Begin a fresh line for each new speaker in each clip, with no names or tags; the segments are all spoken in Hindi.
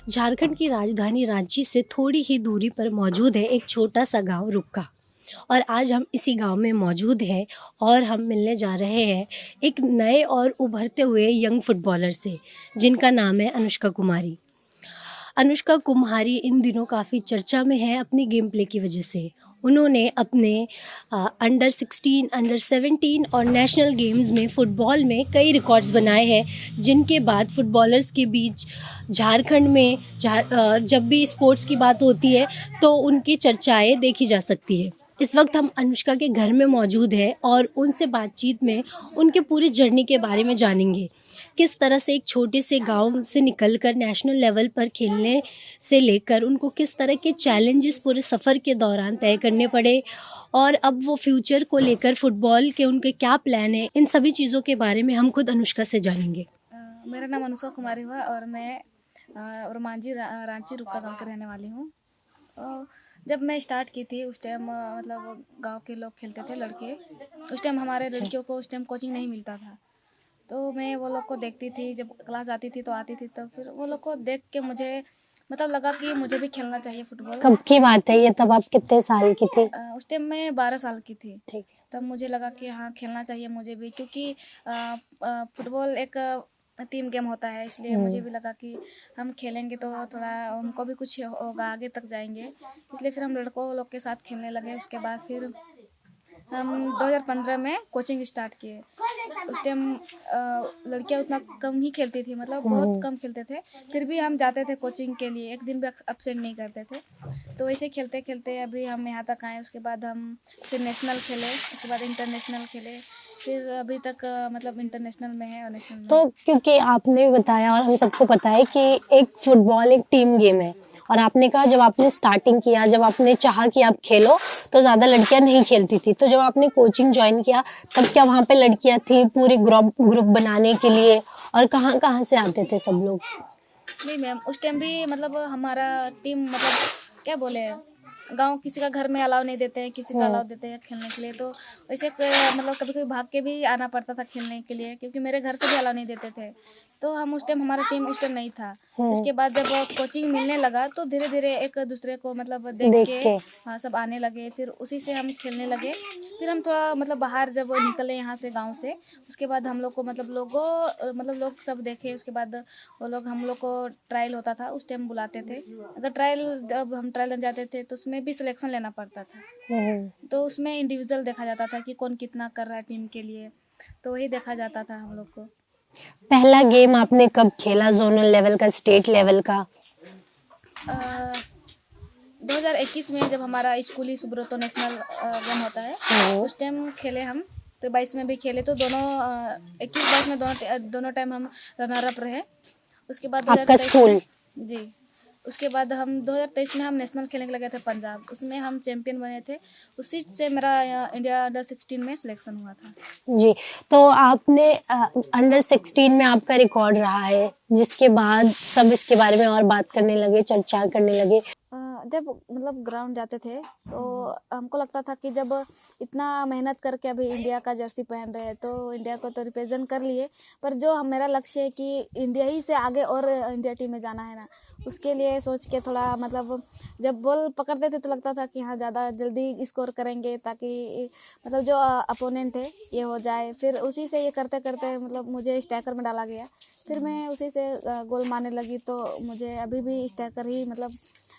झारखंड की राजधानी रांची से थोड़ी ही दूरी पर मौजूद है एक छोटा सा गांव रुक्का। और आज हम इसी गांव में मौजूद हैं और हम मिलने जा रहे हैं एक नए और उभरते हुए यंग फुटबॉलर से, जिनका नाम है अनुष्का कुमारी। अनुष्का कुमारी इन दिनों काफ़ी चर्चा में है अपनी गेम प्ले की वजह से। उन्होंने अपने अंडर 16, अंडर 17 और नेशनल गेम्स में फ़ुटबॉल में कई रिकॉर्ड्स बनाए हैं, जिनके बाद फुटबॉलर्स के बीच झारखंड में जब भी स्पोर्ट्स की बात होती है तो उनकी चर्चाएं देखी जा सकती है। इस वक्त हम अनुष्का के घर में मौजूद हैं और उनसे बातचीत में उनके पूरी जर्नी के बारे में जानेंगे। किस तरह से एक छोटे से गांव से निकलकर नेशनल लेवल पर खेलने से लेकर उनको किस तरह के चैलेंजेस पूरे सफ़र के दौरान तय करने पड़े, और अब वो फ्यूचर को लेकर फुटबॉल के उनके क्या प्लान है, इन सभी चीज़ों के बारे में हम खुद अनुष्का से जानेंगे।
मेरा नाम अनुष्का कुमारी हुआ और मैं रोमांची रांची रुक्का गांव की रहने वाली हूँ। जब मैं स्टार्ट की थी उस टाइम मतलब गांव के लोग खेलते थे लड़के। उस टाइम हमारे लड़कियों को उस टाइम कोचिंग नहीं मिलता था, तो मैं वो लोग को देखती थी। जब क्लास आती थी तो फिर वो लोग को देख के मुझे मतलब लगा कि मुझे भी खेलना चाहिए फुटबॉल।
कब की बात है ये? तब आप कितने साल की थी?
उस टाइम मैं 12 साल की थी।
ठीक है।
तब मुझे लगा कि हाँ खेलना चाहिए मुझे भी, क्योंकि फुटबॉल एक टीम गेम होता है, इसलिए मुझे भी लगा कि हम खेलेंगे तो थोड़ा हमको भी कुछ होगा, आगे तक जाएंगे। इसलिए फिर हम लड़कों लोग के साथ खेलने लगे। उसके बाद फिर हम 2015 में कोचिंग स्टार्ट किए। उस टाइम लड़कियां उतना कम ही खेलती थी, मतलब बहुत कम खेलते थे। फिर भी हम जाते थे कोचिंग के लिए, एक दिन भी अपसेंट नहीं करते थे। तो वैसे खेलते खेलते अभी हम यहाँ तक आए। उसके बाद हम फिर नेशनल खेले, उसके बाद इंटरनेशनल खेले, फिर अभी तक मतलब इंटरनेशनल में है और नेशनल में।
तो क्योंकि आपने भी बताया और हम सबको पता है कि एक फुटबॉल एक टीम गेम है, और आपने कहा जब आपने स्टार्टिंग किया, जब आपने चाहा कि आप खेलो, तो ज़्यादा लड़कियां नहीं खेलती थी। तो जब आपने कोचिंग ज्वाइन किया तब क्या वहाँ पे लड़कियां थी पूरी ग्रुप बनाने के लिए, और कहाँ कहाँ से आते थे सब लोग?
नहीं मैम, उस टाइम भी मतलब हमारा टीम मतलब क्या बोले, गांव किसी का घर में अलाउ नहीं देते हैं, किसी का अलाउ देते हैं खेलने के लिए। तो वैसे मतलब कभी कभी भाग के भी आना पड़ता था खेलने के लिए, क्योंकि मेरे घर से भी अलाउ नहीं देते थे। तो हम उस टाइम हमारा टीम उस टाइम नहीं था। इसके बाद जब कोचिंग मिलने लगा तो धीरे धीरे एक दूसरे को मतलब देख के हाँ सब आने लगे, फिर उसी से हम खेलने लगे। फिर हम थोड़ा मतलब बाहर जब निकले यहाँ से गांव से, उसके बाद हम लोग को मतलब लोग सब देखे। उसके बाद वो लोग हम लोग को ट्रायल होता था, उस टाइम बुलाते थे। अगर जब हम ट्रायल जाते थे तो उसमें भी सिलेक्शन लेना पड़ता था। तो उसमें इंडिविजुअल देखा जाता था कि कौन कितना कर रहा है टीम के लिए, तो वही देखा जाता था हम लोग को।
पहला गेम आपने कब खेला, जोनल लेवल का, स्टेट लेवल का?
2021 में जब हमारा स्कूली सुब्रतो नेशनल गेम होता है, उस टाइम खेले हम। तो 22 में भी खेले, तो दोनों 21-22 में दोनों टाइम हम रनर अप रहे। उसके बाद
आपका स्कूल?
जी। उसके बाद हम 2023 में हम नेशनल खेलने के लगे थे पंजाब, उसमें हम चैंपियन बने थे। उसी से मेरा इंडिया अंडर 16 में सिलेक्शन हुआ था।
जी। तो आपने अंडर 16 में आपका रिकॉर्ड रहा है, जिसके बाद सब इसके बारे में और बात करने लगे, चर्चा करने लगे।
जब मतलब ग्राउंड जाते थे तो हमको लगता था कि जब इतना मेहनत करके अभी इंडिया का जर्सी पहन रहे हैं तो इंडिया को तो रिप्रेजेंट कर लिए, पर जो मेरा लक्ष्य है कि इंडिया ही से आगे और इंडिया टीम में जाना है ना, उसके लिए सोच के थोड़ा मतलब जब बॉल पकड़ते थे तो लगता था कि हाँ ज़्यादा जल्दी स्कोर करेंगे, ताकि मतलब जो अपोनेंट है ये हो जाए। फिर उसी से ये करते करते मतलब मुझे स्ट्राइकर में डाला गया। फिर मैं उसी से गोल मारने लगी। तो मुझे अभी भी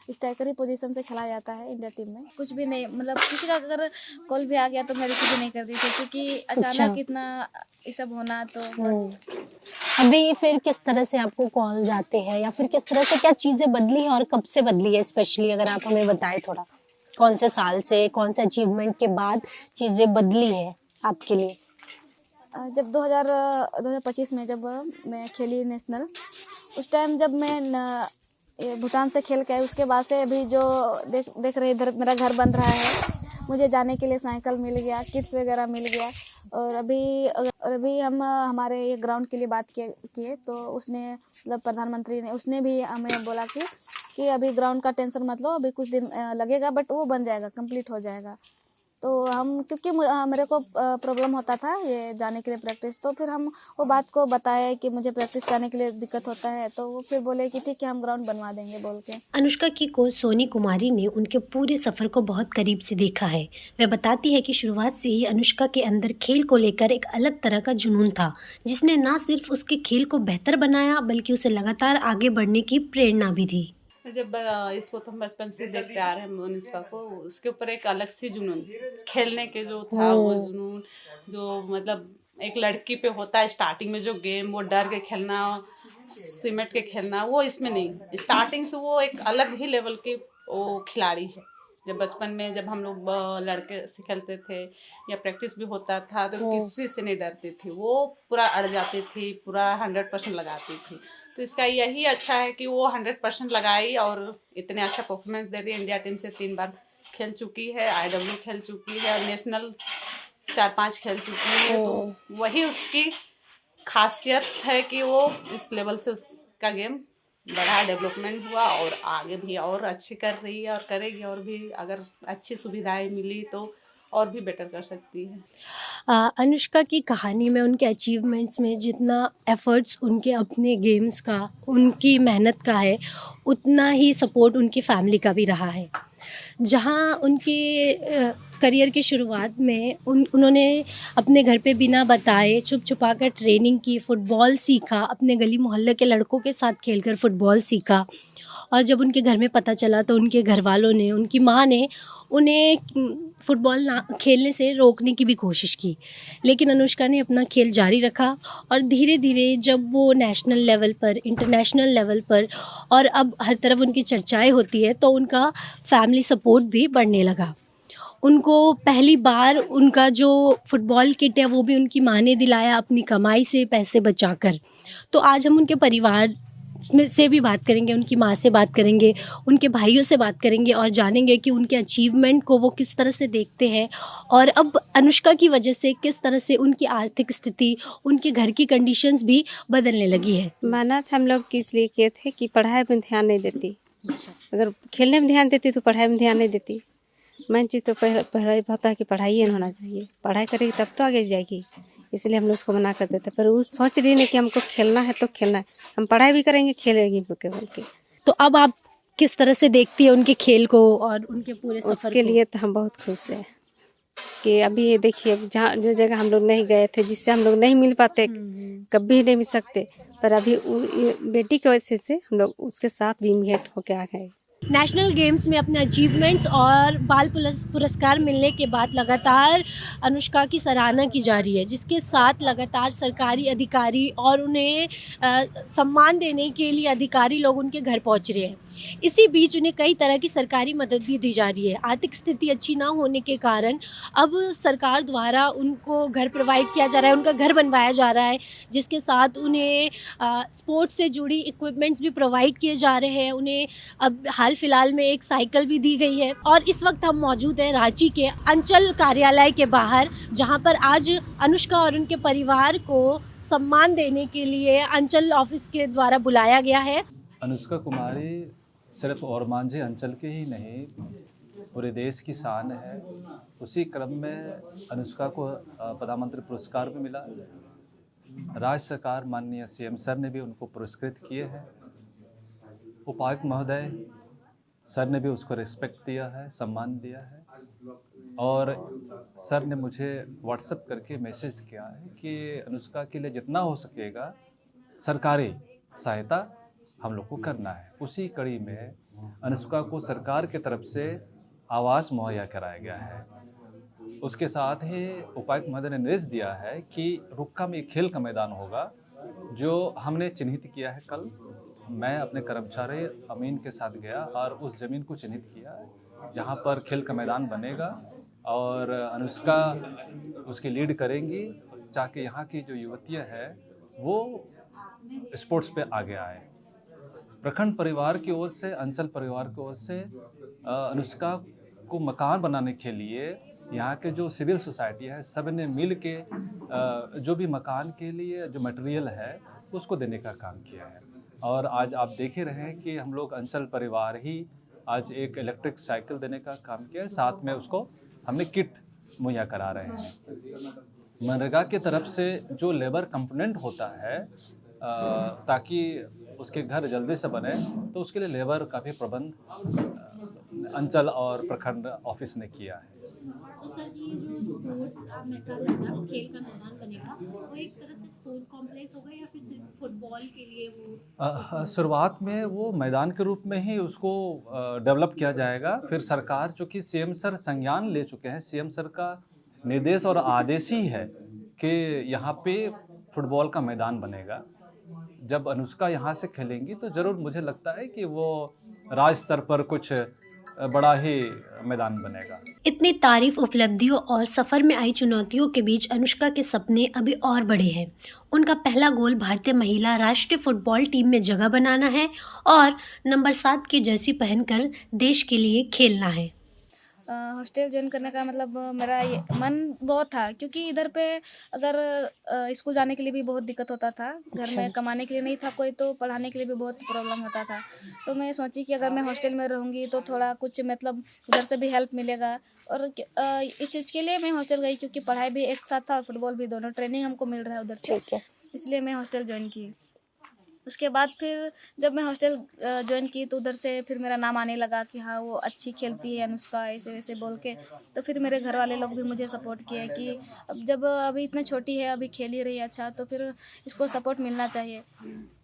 स्ट्राइकर ही पोजीशन से खेला जाता है इंडिया टीम में। कुछ भी नहीं, मतलब किसी का अगर कॉल भी आ गया तो मैं रिसीव नहीं करती थी, क्योंकि अचानक इतना ये सब होना तो
अभी फिर किस तरह से आपको कॉल्स आते हैं, या फिर किस तरह से क्या चीजें बदली है और कब से बदली है, स्पेशली अगर आप हमें बताएं थोड़ा, कौन से साल से, कौन से अचीवमेंट के बाद चीजें बदली है आपके लिए?
जब 2025 में जब मैं खेली नेशनल, उस टाइम जब मैं भूटान से खेल के आई, उसके बाद से अभी जो देख रहे इधर मेरा घर बन रहा है, मुझे जाने के लिए साइकिल मिल गया, किट्स वगैरह मिल गया। और अभी हम हमारे ये ग्राउंड के लिए बात किए तो उसने मतलब प्रधानमंत्री ने उसने भी हमें बोला कि अभी ग्राउंड का टेंशन मत लो, अभी कुछ दिन लगेगा बट वो बन जाएगा, कंप्लीट हो जाएगा। तो हम क्योंकि मेरे को प्रॉब्लम होता था ये जाने के लिए प्रैक्टिस, तो फिर हम वो बात को बताया कि मुझे प्रैक्टिस जाने के लिए दिक्कत होता है, तो वो फिर बोले कि ठीक है हम ग्राउंड बनवा देंगे बोल के।
अनुष्का की कोच सोनी कुमारी ने उनके पूरे सफ़र को बहुत करीब से देखा है। वह बताती है कि शुरुआत से ही अनुष्का के अंदर खेल को लेकर एक अलग तरह का जुनून था, जिसने ना सिर्फ उसके खेल को बेहतर बनाया बल्कि उसे लगातार आगे बढ़ने की प्रेरणा भी दी।
जब इसको तो हम बचपन से देखते आ रहे हैं अनुष्का को, उसके ऊपर एक अलग सी जुनून खेलने के जो था, वो जुनून जो मतलब एक लड़की पे होता है स्टार्टिंग में जो गेम, वो डर के खेलना, सिमट के खेलना, वो इसमें नहीं। स्टार्टिंग से वो एक अलग ही लेवल की वो खिलाड़ी है। जब बचपन में जब हम लोग लड़के से खेलते थे या प्रैक्टिस भी होता था तो किसी से नहीं डरती थी, वो पूरा अड़ जाती थी, पूरा 100% लगाती थी। तो इसका यही अच्छा है कि वो 100% लगाई और इतने अच्छा परफॉर्मेंस दे रही है। इंडिया टीम से 3 बार खेल चुकी है, IW खेल चुकी है और नेशनल 4-5 खेल चुकी है। तो वही उसकी खासियत है कि वो इस लेवल से उसका गेम बढ़ा, डेवलपमेंट हुआ और आगे भी और अच्छी कर रही है और करेगी, और भी अगर अच्छी सुविधाएं मिली तो और भी बेटर कर सकती है।
अनुष्का की कहानी में उनके अचीवमेंट्स में जितना एफ़र्ट्स उनके अपने गेम्स का, उनकी मेहनत का है, उतना ही सपोर्ट उनकी फैमिली का भी रहा है। जहाँ उनके करियर की शुरुआत में उन्होंने अपने घर पे बिना बताए छुप छुपा कर ट्रेनिंग की, फ़ुटबॉल सीखा, अपने गली मोहल्ले के लड़कों के साथ खेलकर फ़ुटबॉल सीखा। और जब उनके घर में पता चला तो उनके घर वालों ने, उनकी माँ ने उन्हें फ़ुटबॉल ना खेलने से रोकने की भी कोशिश की, लेकिन अनुष्का ने अपना खेल जारी रखा और धीरे धीरे जब वो नेशनल लेवल पर, इंटरनेशनल लेवल पर और अब हर तरफ उनकी चर्चाएं होती है तो उनका फैमिली सपोर्ट भी बढ़ने लगा। उनको पहली बार उनका जो फ़ुटबॉल किट है वो भी उनकी माँ ने दिलाया अपनी कमाई से पैसे बचाकर। तो आज हम उनके परिवार में से भी बात करेंगे, उनकी माँ से बात करेंगे, उनके भाइयों से बात करेंगे और जानेंगे कि उनके अचीवमेंट को वो किस तरह से देखते हैं और अब अनुष्का की वजह से किस तरह से उनकी आर्थिक स्थिति, उनके घर की कंडीशंस भी बदलने लगी है।
मेहनत हम लोग किस लिए किए थे कि पढ़ाई में ध्यान नहीं देती, अगर खेलने में ध्यान देती तो पढ़ाई में ध्यान नहीं देती। मेन चीज़ तो पढ़ाई होता है कि पढ़ाई ही होना चाहिए, पढ़ाई करेगी तब तो आगे जाएगी, इसलिए हम लोग उसको मना कर देते। पर वो सोच रही नहीं कि हमको खेलना है तो खेलना है, हम पढ़ाई भी करेंगे खेलेंगे केवल के।
तो अब आप किस तरह से देखती है उनके खेल को और उनके पूरे सफ़र
उसके
को?
लिए तो हम बहुत खुश हैं कि अभी ये देखिए जहाँ जो जगह हम लोग नहीं गए थे, जिससे हम लोग नहीं मिल पाते, कभी नहीं मिल सकते, पर अभी बेटी की वजह से हम लोग उसके साथ भी भेंट होके आ गए।
नेशनल गेम्स में अपने अचीवमेंट्स और बाल पुरस्कार मिलने के बाद लगातार अनुष्का की सराहना की जा रही है, जिसके साथ लगातार सरकारी अधिकारी और उन्हें सम्मान देने के लिए अधिकारी लोग उनके घर पहुंच रहे हैं। इसी बीच उन्हें कई तरह की सरकारी मदद भी दी जा रही है। आर्थिक स्थिति अच्छी ना होने के कारण अब सरकार द्वारा उनको घर प्रोवाइड किया जा रहा है, उनका घर बनवाया जा रहा है, जिसके साथ उन्हें स्पोर्ट्स से जुड़ी इक्विपमेंट्स भी प्रोवाइड किए जा रहे हैं। उन्हें अब हाल फिलहाल में एक साइकिल भी दी गई है। और इस वक्त हम मौजूद हैं रांची के अंचल कार्यालय के बाहर, जहां पर आज अनुष्का और उनके परिवार को सम्मान देने के लिए अंचल ऑफिस के द्वारा बुलाया गया है।
अनुष्का कुमारी सिर्फ और मांझी अंचल के ही नहीं, पूरे देश की शान है। उसी क्रम में अनुष्का को प्रधानमंत्री पुरस्कार भी मिला। राज्य सरकार माननीय CM सर ने भी उनको पुरस्कृत किए हैं। उपायुक्त महोदय सर ने भी उसको रिस्पेक्ट दिया है, सम्मान दिया है। और सर ने मुझे व्हाट्सएप करके मैसेज किया है कि अनुष्का के लिए जितना हो सकेगा सरकारी सहायता हम लोग को करना है। उसी कड़ी में अनुष्का को सरकार की तरफ से आवास मुहैया कराया गया है। उसके साथ ही उपायुक्त महोदय ने निर्देश दिया है कि रुक्का में एक खेल का मैदान होगा, जो हमने चिन्हित किया है। कल मैं अपने कर्मचारी अमीन के साथ गया और उस ज़मीन को चिन्हित किया जहाँ पर खेल का मैदान बनेगा और अनुष्का उसकी लीड करेंगी, ताकि यहाँ की जो युवतियाँ हैं वो स्पोर्ट्स पे आगे आए। प्रखंड परिवार की ओर से, अंचल परिवार की ओर से अनुष्का को मकान बनाने के लिए यहाँ के जो सिविल सोसाइटी है सब ने मिल के जो भी मकान के लिए जो मटेरियल है उसको देने का काम किया है। और आज आप देख ही रहे हैं कि हम लोग अंचल परिवार ही आज एक इलेक्ट्रिक साइकिल देने का काम किया है, साथ में उसको हमने किट मुहैया करा रहे हैं। मनरेगा की तरफ से जो लेबर कंपोनेंट होता है ताकि उसके घर जल्दी से बने, तो उसके लिए लेबर का भी प्रबंध अंचल और प्रखंड ऑफिस ने किया है।
तो सर जी, जो स्पोर्ट्स का मैदान, खेल का मैदान बनेगा, वो एक तरह से स्पोर्ट कॉम्प्लेक्स होगा या फिर सिर्फ फुटबॉल के लिए वो?
शुरुआत में वो मैदान के रूप में ही उसको डेवलप किया जाएगा। फिर सरकार, चूँकि सीएम सर संज्ञान ले चुके हैं, सीएम सर का निर्देश और आदेश ही है कि यहाँ पे फुटबॉल का मैदान बनेगा। जब अनुष्का यहाँ से खेलेंगी तो ज़रूर मुझे लगता है कि वो राज्य स्तर पर कुछ बड़ा ही मैदान बनेगा।
इतनी तारीफ, उपलब्धियों और सफ़र में आई चुनौतियों के बीच अनुष्का के सपने अभी और बड़े हैं। उनका पहला गोल भारतीय महिला राष्ट्रीय फुटबॉल टीम में जगह बनाना है और नंबर 7 की जर्सी पहनकर देश के लिए खेलना है।
हॉस्टल ज्वाइन करने का मतलब मेरा ये मन बहुत था, क्योंकि इधर पे अगर स्कूल जाने के लिए भी बहुत दिक्कत होता था, घर में कमाने के लिए नहीं था कोई, तो पढ़ाने के लिए भी बहुत प्रॉब्लम होता था। तो मैं सोची कि अगर मैं हॉस्टल में रहूँगी तो थोड़ा कुछ मतलब उधर से भी हेल्प मिलेगा, और इस चीज़ के लिए मैं हॉस्टल गई, क्योंकि पढ़ाई भी एक साथ था और फुटबॉल भी, दोनों ट्रेनिंग हमको मिल रहा है उधर से, इसलिए मैं हॉस्टल ज्वाइन की। उसके बाद फिर जब मैं हॉस्टल ज्वाइन की तो उधर से फिर मेरा नाम आने लगा कि हाँ वो अच्छी खेलती है अनुष्का, ऐसे वैसे बोल के। तो फिर मेरे घर वाले लोग भी मुझे सपोर्ट किए कि अब जब अभी इतना छोटी है, अभी खेल ही रही है अच्छा, तो फिर इसको सपोर्ट मिलना चाहिए।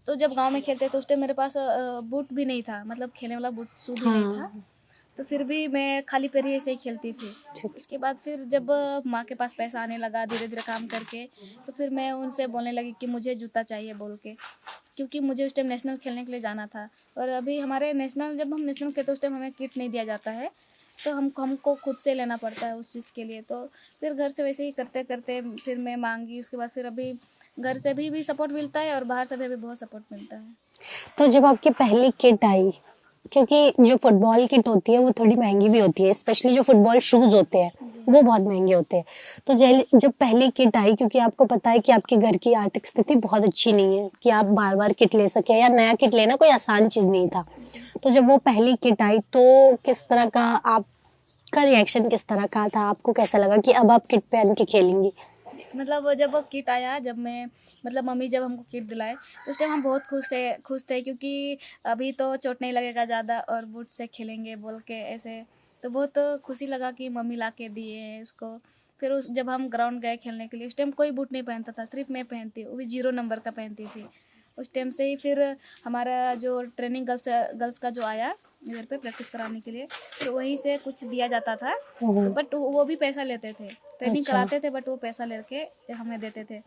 तो जब गांव में खेलते तो उस टाइम मेरे पास बूट भी नहीं था, मतलब खेलने वाला बूट शू भी नहीं था, तो फिर भी मैं खाली पैर ही ऐसे ही खेलती थी। उसके बाद फिर जब माँ के पास पैसा आने लगा धीरे धीरे काम करके, तो फिर मैं उनसे बोलने लगी कि मुझे जूता चाहिए बोल के, क्योंकि मुझे उस टाइम नेशनल खेलने के लिए जाना था। और अभी हमारे नेशनल, जब हम नेशनल खेलते उस टाइम हमें किट नहीं दिया जाता है, तो हमको खुद से लेना पड़ता है उस चीज़ के लिए। तो फिर घर से वैसे ही करते करते फिर मैं मांगी, उसके बाद फिर अभी घर से भी सपोर्ट मिलता है और बाहर से भी अभी बहुत सपोर्ट मिलता है।
तो जब आपकी पहली किट आई, क्योंकि जो फुटबॉल किट होती है वो थोड़ी महंगी भी होती है, स्पेशली जो फुटबॉल शूज़ होते हैं वो बहुत महंगे होते हैं, तो जब पहली किट आई, क्योंकि आपको पता है कि आपके घर की आर्थिक स्थिति बहुत अच्छी नहीं है कि आप बार बार किट ले सके, या नया किट लेना कोई आसान चीज़ नहीं था, तो जब वो पहली किट आई तो किस तरह का आपका रिएक्शन किस तरह का था? आपको कैसा लगा कि अब आप किट पहन के खेलेंगी?
मतलब जब वो किट आया, जब मैं मतलब मम्मी जब हमको किट दिलाए तो उस टाइम हम बहुत खुश थे, क्योंकि अभी तो चोट नहीं लगेगा ज़्यादा और बूट से खेलेंगे बोल के ऐसे, तो बहुत खुशी लगा कि मम्मी ला के दिए हैं इसको। फिर जब हम ग्राउंड गए खेलने के लिए, उस टाइम कोई बूट नहीं पहनता था, सिर्फ मैं पहनती, वो भी 0 नंबर का पहनती थी। उस टाइम से ही फिर हमारा जो ट्रेनिंग गर्ल्स का जो आया इधर पे प्रैक्टिस कराने के लिए, फिर वहीं से कुछ दिया जाता था, तो बट वो भी पैसा लेते थे, ट्रेनिंग कराते थे बट वो पैसा लेके हमें देते थे।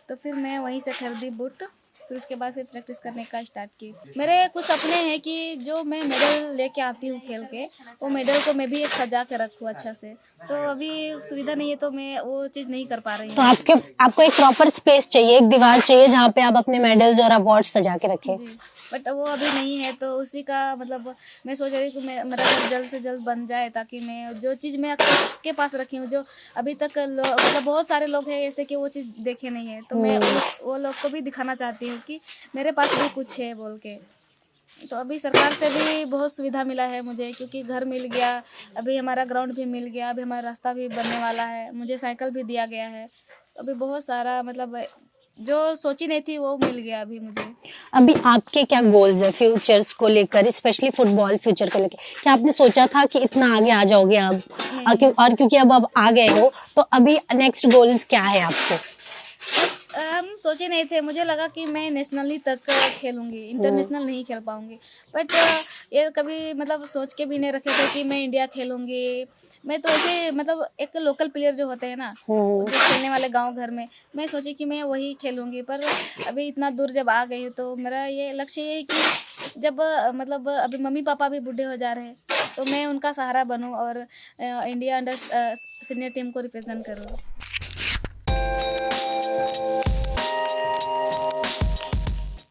तो फिर मैं वहीं से खरीदी बूट, फिर उसके बाद फिर प्रैक्टिस करने का स्टार्ट की। मेरे कुछ सपने हैं कि जो मैं मेडल लेके आती हूँ खेल के, वो मेडल को मैं भी एक सजा के रखूँ अच्छा से, तो अभी सुविधा नहीं है तो मैं वो चीज़ नहीं कर पा रही हूँ।
तो आपको एक प्रॉपर स्पेस चाहिए, एक दीवार चाहिए जहाँ पे आप अपने मेडल्स और अवार्ड सजा के रखें।
जी, बट वो अभी नहीं है, तो उसी का मतलब मैं सोच रही हूँ कि मेरा घर जल्द से जल्द बन जाए, ताकि मैं जो चीज़ मैं के पास रखी हूँ, जो अभी तक मतलब बहुत सारे लोग हैं ऐसे कि वो चीज़ देखे नहीं है, तो मैं वो लोग को भी दिखाना चाहती हूँ कि मेरे पास भी कुछ है बोल के। तो अभी सरकार से भी बहुत सुविधा मिला है मुझे, क्योंकि घर मिल गया, अभी हमारा ग्राउंड भी मिल गया, अभी हमारा रास्ता भी बनने वाला है, मुझे साइकिल भी दिया गया है, अभी बहुत सारा मतलब जो सोची नहीं थी वो मिल गया अभी मुझे।
अभी आपके क्या गोल्स है फ्यूचर्स को लेकर, स्पेशली फुटबॉल फ्यूचर को लेकर? क्या आपने सोचा था कि इतना आगे आ जाओगे अब? और क्योंकि अब आ गए हो, तो अभी नेक्स्ट गोल्स क्या है आपको?
हम सोचे नहीं थे, मुझे लगा कि मैं नेशनली तक खेलूंगी, इंटरनेशनल नहीं खेल पाऊंगी, बट ये कभी मतलब सोच के भी नहीं रखे थे कि मैं इंडिया खेलूंगी। मैं तो ऐसे मतलब एक लोकल प्लेयर जो होते हैं ना, जो खेलने वाले गांव घर में, मैं सोची कि मैं वही खेलूंगी, पर अभी इतना दूर जब आ गई हूँ तो मेरा ये लक्ष्य ये है कि जब मतलब अभी मम्मी पापा भी बूढ़े हो जा रहे हैं, तो मैं उनका सहारा बनूं और इंडिया अंडर सीनियर टीम को रिप्रेजेंट करूँ।